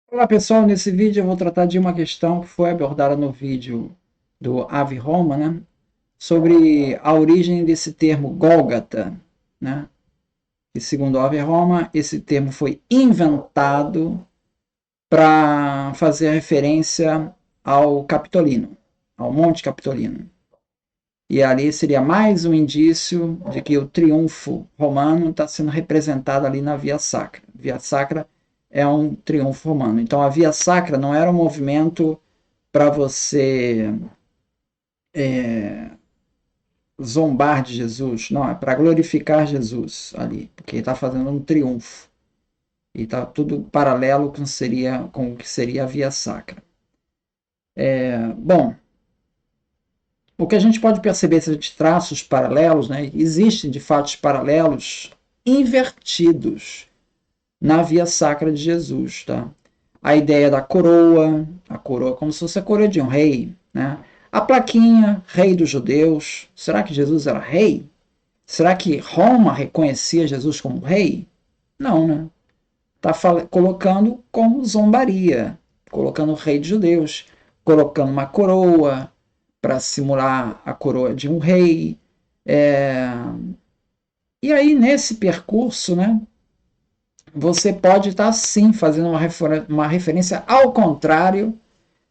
Olá pessoal, nesse vídeo eu vou tratar de uma questão que foi abordada no vídeo do Ave Roma, né? Sobre a origem desse termo Gólgota, né? E segundo Ave Roma, esse termo foi inventado para fazer referência ao Capitolino, ao Monte Capitolino. E ali seria mais um indício de que o triunfo romano está sendo representado ali na Via Sacra. Via Sacra é um triunfo romano. Então a Via Sacra não era um movimento para você zombar de Jesus, não, é para glorificar Jesus ali, porque ele está fazendo um triunfo. E está tudo paralelo com o que seria a Via Sacra. Bom, o que a gente pode perceber se a gente traça os paralelos, né, existem de fato paralelos invertidos na Via Sacra de Jesus. Tá? A ideia da coroa, a coroa como se fosse a coroa de um rei, né? A plaquinha, rei dos judeus. Será que Jesus era rei? Será que Roma reconhecia Jesus como rei? Não, né? Está colocando como zombaria, colocando o rei de judeus, colocando uma coroa para simular a coroa de um rei. É... E aí, nesse percurso, né, você pode estar sim fazendo uma referência ao contrário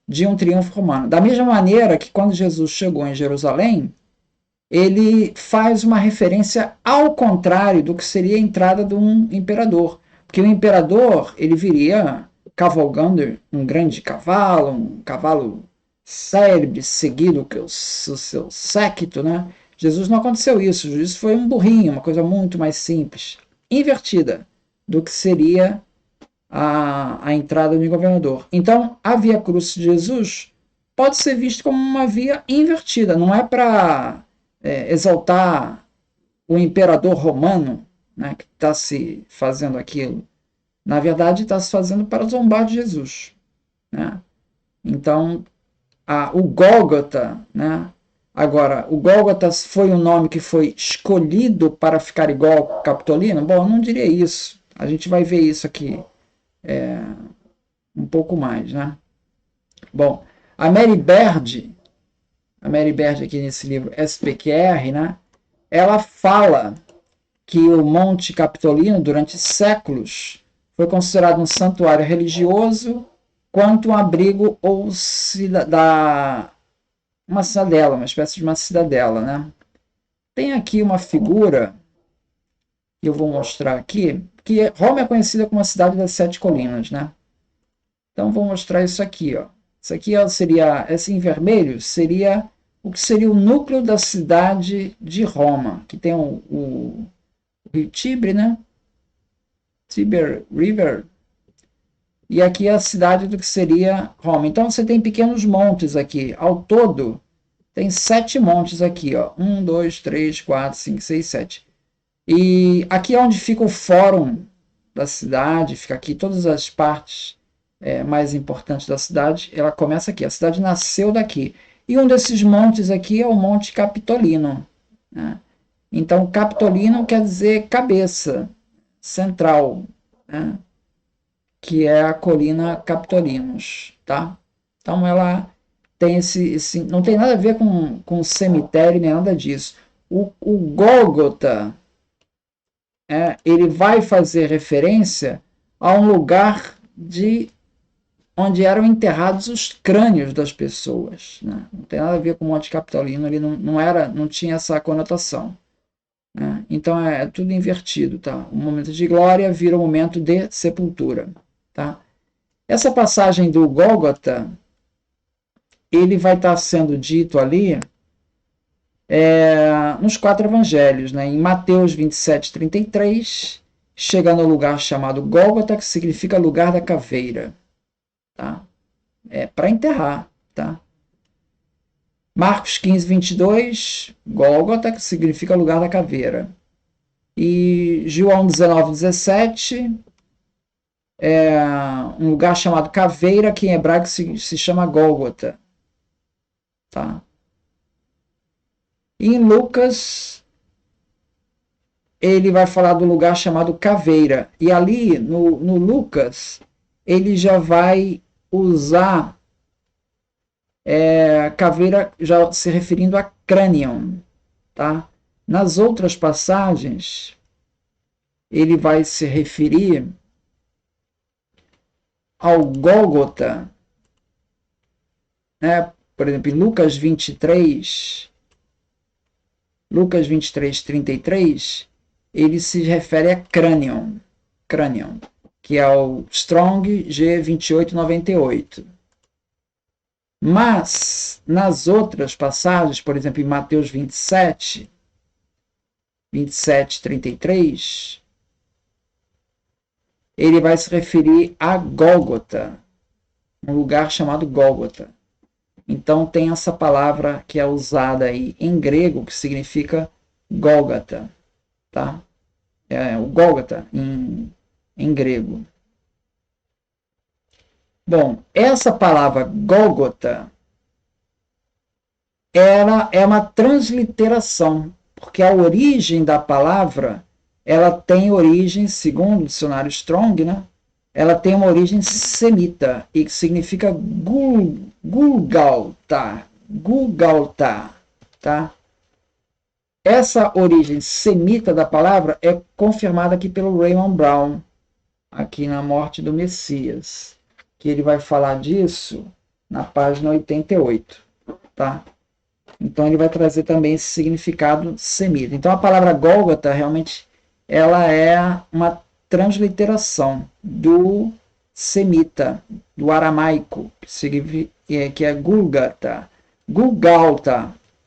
de um triunfo romano. Da mesma maneira que quando Jesus chegou em Jerusalém, ele faz uma referência ao contrário do que seria a entrada de um imperador. Porque o imperador, ele viria cavalgando um grande cavalo, um cavalo célebre, seguido pelo seu séquito, né? Jesus não aconteceu isso. Jesus foi um burrinho, uma coisa muito mais simples, invertida do que seria a entrada do governador. Então, a Via Crucis de Jesus pode ser vista como uma via invertida, não é para exaltar o imperador romano, né, que está se fazendo aquilo. Na verdade, está se fazendo para zombar de Jesus. Né? Então, o Gólgota, né? Agora, o Gólgota foi um nome que foi escolhido para ficar igual ao Capitolino? Bom, eu não diria isso. A gente vai ver isso aqui um pouco mais, né? Bom, a Mary Baird aqui nesse livro SPQR, né? Ela fala que o Monte Capitolino, durante séculos, foi considerado um santuário religioso quanto um abrigo ou uma cidadela, uma espécie de uma cidadela, né? Tem aqui uma figura que eu vou mostrar aqui, que Roma é conhecida como a cidade das sete colinas, né? Então vou mostrar isso aqui, ó. Isso aqui seria, esse em vermelho seria o que seria o núcleo da cidade de Roma, que tem o rio Tibre, né? Tiber River, e aqui é a cidade do que seria Roma. Então você tem pequenos montes aqui. Ao todo, tem 7 montes aqui, ó. 1, 2, 3, 4, 5, 6, 7. E aqui é onde fica o fórum da cidade, fica aqui todas as partes mais importantes da cidade. Ela começa aqui. A cidade nasceu daqui. E um desses montes aqui é o Monte Capitolino. Né? Então, Capitolino quer dizer cabeça, central, né? Que é a colina Capitolinos, tá? Então ela tem não tem nada a ver com cemitério nem nada disso. O Gólgota, ele vai fazer referência a um lugar de onde eram enterrados os crânios das pessoas, né? Não tem nada a ver com o Monte Capitolino, ele não tinha essa conotação. Né? Então é tudo invertido, tá? O momento de glória vira o momento de sepultura, tá? Essa passagem do Gólgota, ele vai estar sendo dito ali nos 4 evangelhos, né? Em Mateus 27, 33, chegando ao lugar chamado Gólgota, que significa lugar da caveira. Tá? É para enterrar. Tá? Marcos 15, 22, Gólgota, que significa lugar da caveira. E João 19, 17, um lugar chamado Caveira, que em hebraico se chama Gólgota. Tá? E em Lucas, ele vai falar do lugar chamado Caveira. E ali, no Lucas, ele já vai usar caveira já se referindo a crânion, tá? Nas outras passagens, ele vai se referir ao Gólgota, né? Por exemplo, em Lucas 23, 33, ele se refere a crânion, que é o Strong G2898. Mas, nas outras passagens, por exemplo, em Mateus 27, 33, ele vai se referir a Gólgota, um lugar chamado Gólgota. Então tem essa palavra que é usada aí em grego, que significa Gólgota, tá? O Gólgota em grego. Bom, essa palavra Gólgota, ela é uma transliteração, porque a origem da palavra, ela tem origem, segundo o dicionário Strong, né? Ela tem uma origem semita, e que significa Gulgalta, tá? Essa origem semita da palavra é confirmada aqui pelo Raymond Brown, aqui na Morte do Messias, que ele vai falar disso na página 88, tá? Então ele vai trazer também esse significado semita. Então a palavra Gólgota realmente ela é uma transliteração do semita, do aramaico, que é Gulgata,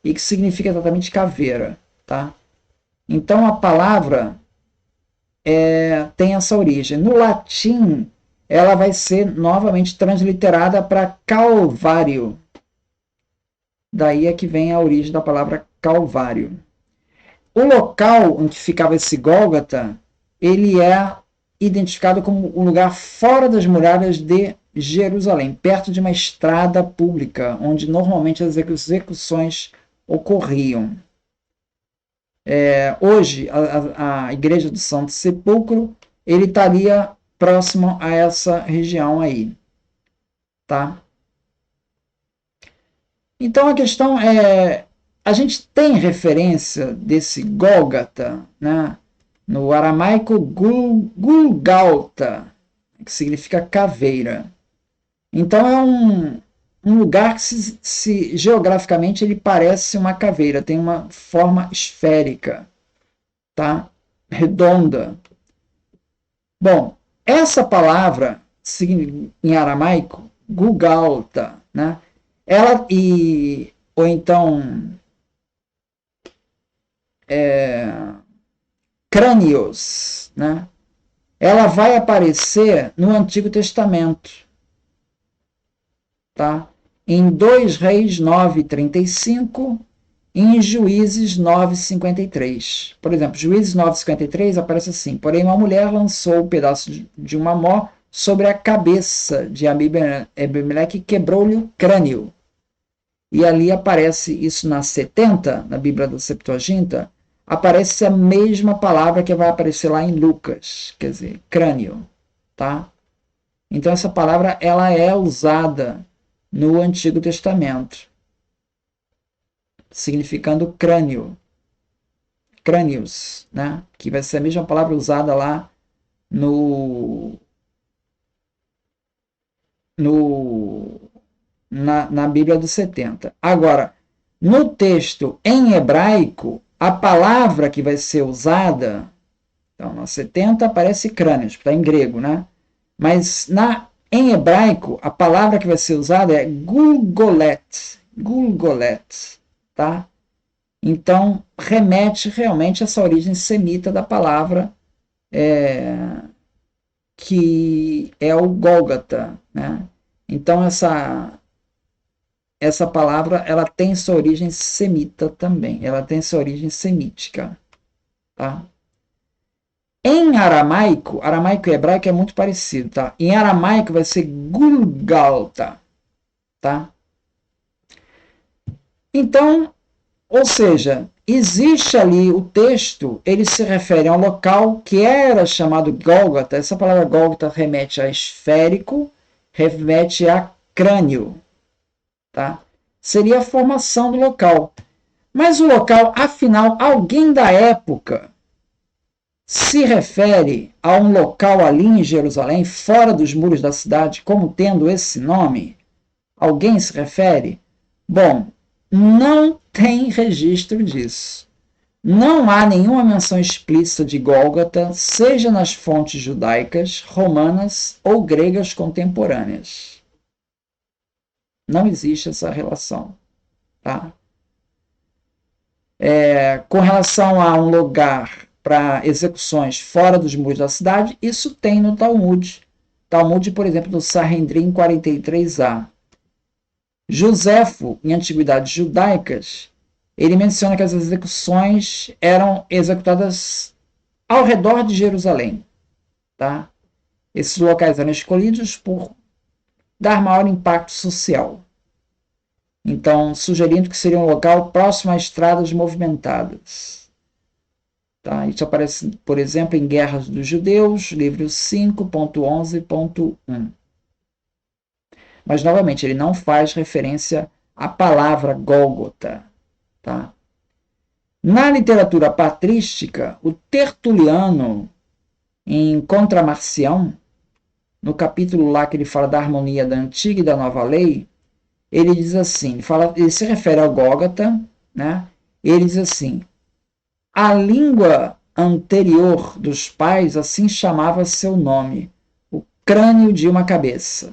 e que significa exatamente caveira, tá? Então a palavra tem essa origem. No latim, ela vai ser novamente transliterada para Calvário. Daí é que vem a origem da palavra Calvário. O local onde ficava esse Gólgota, ele é identificado como um lugar fora das muralhas de Jerusalém, perto de uma estrada pública, onde normalmente as execuções ocorriam. Hoje, a Igreja do Santo Sepulcro, ele estaria próximo a essa região aí, tá? Então a questão é, a gente tem referência desse Gólgota, né? No aramaico Gulgalta, que significa caveira. Então é um lugar que geograficamente ele parece uma caveira, tem uma forma esférica, tá? Redonda. Bom, essa palavra em aramaico, Gulgalta, né? Ou então crânios, né? Ela vai aparecer no Antigo Testamento, tá? Em 2 Reis 9:35 e em Juízes 9:53. Por exemplo, Juízes 9:53 aparece assim: porém uma mulher lançou um pedaço de uma mó sobre a cabeça de Abimeleque e quebrou-lhe o crânio. E ali aparece isso na 70, na Bíblia da Septuaginta, aparece a mesma palavra que vai aparecer lá em Lucas, quer dizer, crânio, tá? Então essa palavra ela é usada no Antigo Testamento, significando crânio, crânios, né? Que vai ser a mesma palavra usada lá na Bíblia dos 70. Agora, no texto em hebraico, a palavra que vai ser usada, então na 70 aparece crânios, está em grego, né? Mas em hebraico, a palavra que vai ser usada é gulgolet, tá? Então, remete realmente a essa origem semita da palavra, que é o Gólgota, né? Então, essa palavra ela tem sua origem semita também, ela tem sua origem semítica, tá? Em aramaico e hebraico é muito parecido, tá? Em aramaico vai ser Gulgalta, tá? Então, Ou seja, existe ali o texto, ele se refere a um local que era chamado Gólgota. Essa palavra Gólgota remete a esférico, remete a crânio, tá? Seria a formação do local. Mas o local, afinal, alguém da época se refere a um local ali em Jerusalém, fora dos muros da cidade, como tendo esse nome? Alguém se refere? Bom, não tem registro disso. Não há nenhuma menção explícita de Gólgota, seja nas fontes judaicas, romanas ou gregas contemporâneas. Não existe essa relação. Tá? Com relação a um lugar para execuções fora dos muros da cidade, isso tem no Talmud. Talmud, por exemplo, do Sanhedrin 43a. Joséfo, em Antiguidades Judaicas, ele menciona que as execuções eram executadas ao redor de Jerusalém. Tá? Esses locais eram escolhidos por dar maior impacto social. Então, sugerindo que seria um local próximo a estradas movimentadas. Tá? Isso aparece, por exemplo, em Guerras dos Judeus, livro 5.11.1. Mas, novamente, ele não faz referência à palavra Gólgota. Tá? Na literatura patrística, o Tertuliano, em Contra Marcião, no capítulo lá que ele fala da harmonia da antiga e da nova lei, ele diz assim, ele se refere ao Gólgota, né? Ele diz assim, a língua anterior dos pais assim chamava seu nome, o crânio de uma cabeça.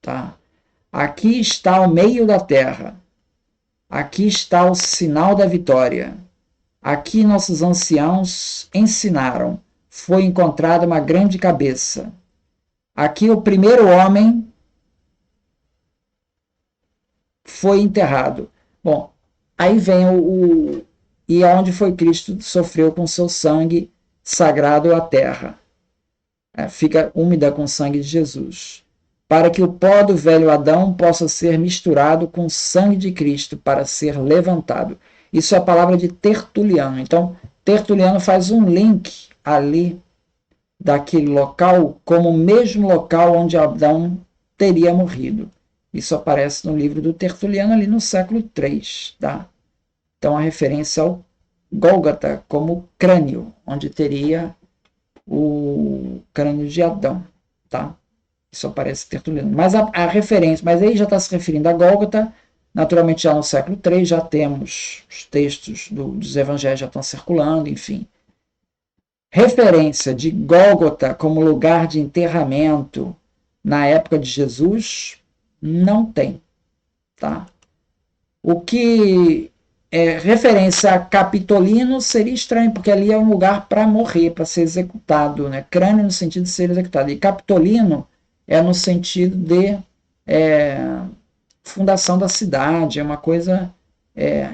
Tá? Aqui está o meio da terra, aqui está o sinal da vitória, aqui nossos anciãos ensinaram, foi encontrada uma grande cabeça. Aqui o primeiro homem foi enterrado. Bom, aí vem e aonde foi Cristo sofreu com seu sangue sagrado a terra. Fica úmida com o sangue de Jesus. Para que o pó do velho Adão possa ser misturado com o sangue de Cristo para ser levantado. Isso é a palavra de Tertuliano. Então, Tertuliano faz um link ali daquele local como o mesmo local onde Adão teria morrido. Isso aparece no livro do Tertuliano ali no século III. Tá? Então, a referência ao Gólgota como crânio, onde teria o crânio de Adão. Tá? Isso aparece em Tertuliano. Mas a referência, mas aí já está se referindo a Gólgota, naturalmente já no século III, já temos os textos dos evangelhos já estão circulando, enfim. Referência de Gólgota como lugar de enterramento na época de Jesus, não tem. Tá? O que é referência a Capitolino seria estranho, porque ali é um lugar para morrer, para ser executado. Né? Crânio no sentido de ser executado. E Capitolino é no sentido de fundação da cidade, é uma coisa...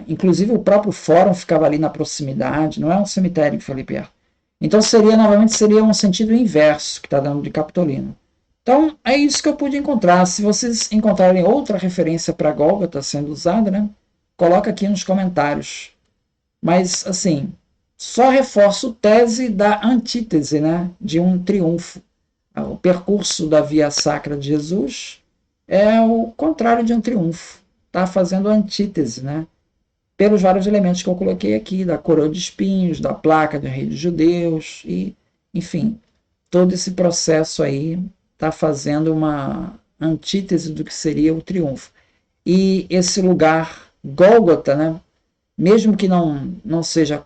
inclusive o próprio fórum ficava ali na proximidade, não é um cemitério que foi ali perto. Então novamente seria um sentido inverso que está dando de Capitolino. Então, é isso que eu pude encontrar. Se vocês encontrarem outra referência para Gólgota sendo usada, né, coloca aqui nos comentários. Mas, assim, só reforço tese da antítese, né, de um triunfo. O percurso da via sacra de Jesus é o contrário de um triunfo. Está fazendo antítese, né, pelos vários elementos que eu coloquei aqui, da coroa de espinhos, da placa do rei dos judeus, e, enfim, todo esse processo aí está fazendo uma antítese do que seria o triunfo. E esse lugar, Gólgota, né, mesmo que não seja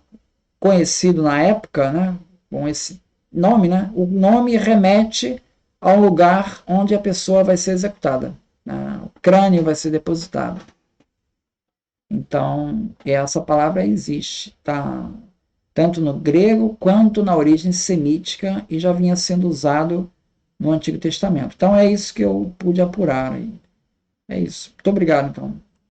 conhecido na época, né, com esse nome, né, o nome remete ao lugar onde a pessoa vai ser executada, né, o crânio vai ser depositado. Então, essa palavra existe, tá? Tanto no grego quanto na origem semítica e já vinha sendo usado no Antigo Testamento. Então é isso que eu pude apurar. É isso. Muito obrigado, então.